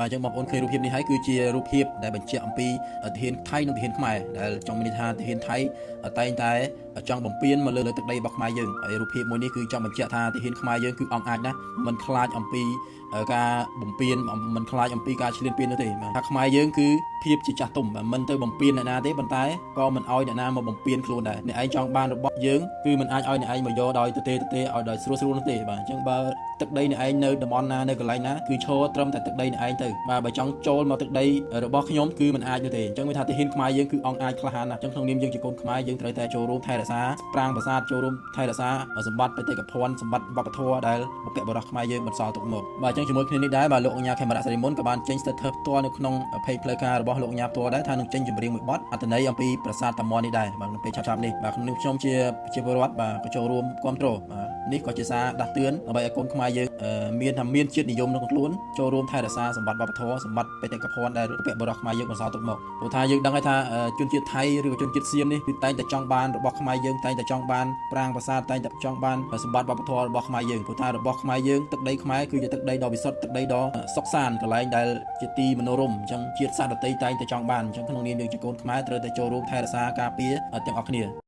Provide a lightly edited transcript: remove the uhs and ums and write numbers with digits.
បាទអញ្ចឹងបងប្អូនឃើញរូបភាពនេះហើយគឺជារូបភាពដែលបញ្ជាក់អំពីទាហានថៃនិងទាហានខ្មែរដែលចង់មានន័យថាទាហានថៃតែងតែចង់បំពេញមកលើទឹកដីរបស់ខ្មែរយើងហើយរូបភាពមួយនេះគឺចង់បញ្ជាក់ថាទាហានខ្មែរយើងគឺអង្គអាចណាស់មិនខ្លាចអំពីការបំពេញមិនខ្លាចអំពីការឈ្លានពាននោះទេបាទថាខ្មែរយើងគឺភាពជាចាស់ទុំមិនទៅបំពេញអ្នកណាទេប៉ុន្តែក៏មិនអោយអ្នកណាមកបំពេញខ្លួនដែរអ្នកឯងចង់បានរបស់យើងគឺមិនអាចឲ្យអ្នកឯងមកយកដោយទទេឲ្យដោយស្រួលនោះទេបាទអញ្ចឹងបើទឹកដីអ្នកឯងនៅតំបន់ណានៅកន្លែងណាគឺឈរត្រឹមតែទឹកដីអ្នកឯងទៅបាទបើចង់ចូលមកទឹកដីរបស់ខ្ញុំគឺមិនអាចនោះទេអញ្ចឹងមានថាទាហានខ្មែរយើងគឺអង្គអាចក្លាហានណាស់អញ្ចឹងក្នុងនាមយើងជាកូនខ្មែរយើងត្រូវតែចូលរួមថែរក្សាប្រាង្គប្រាសាទចូលរួមថែរក្សាសម្បត្តិបេតិកភណ្ឌសម្បត្តិវប្បធម៌ដែលបុព្វបុរសខ្មែរយើងបន្សល់ទុកមកបាទអញ្ចឹងជាមួយគ្នានេះដែរបាទលោកអញ្ញាខេមរៈសិរីមុនក៏បានចេញស្ទើរផ្ទាល់នៅក្នុងเพจផ្លូវការរបស់លោកអញ្ញាផ្ទាល់ដែរថានឹងចេញចម្រៀងមួយបទអត្ថន័យអំពីប្រាសាទតាមាន់នេះដែរបាទក្នុងពេលឆាប់ៗនេះបាទក្នុងនាមខ្ញុំជាប្រជាពលរដ្ឋបាទក៏ចូលរួមគ្រប់គ្រងបាទនេះក៏ជាសារដាស់តឿនដើម្បីឲ្យកូនខ្មែរយើងមានជាតិនិយមក្នុងខ្លួនចូលរួមថែរក្សាសម្បត្តិវប្បធម៌សម្បត្តិបេតិកភណ្ឌដែលបុព្វបុរសខ្មែរយើងបន្សល់ទុកមកព្រោះថាយើងដឹងហើយថាជនជាតិថៃឬក៏ជនជាតិសៀមនេះគឺតែងតែចង់បានរបស់ខ្មែរយើងតែងតែចង់បានប្រាង្គប្រាសាទតែងតែចង់បានសម្បត្តិវប្បធម៌របស់ខ្មែរយើងព្រោះថារបស់ខ្មែរយើងទឹកដីខ្មែរគឺជាទឹកដីដ៏វិសុទ្ធទឹកដីដ៏សុខសាន្តកន្លែងដែលជាទីមនោរម្យអញ្ចឹងជាតិសាសន៍ដទៃតែងតែចង់បានអញ្ចឹងក្នុងនាមយើងជាកូនខ្មែរត្រូវតែចូលរួមថែរក្សាការពារទាំងអស់គ្នា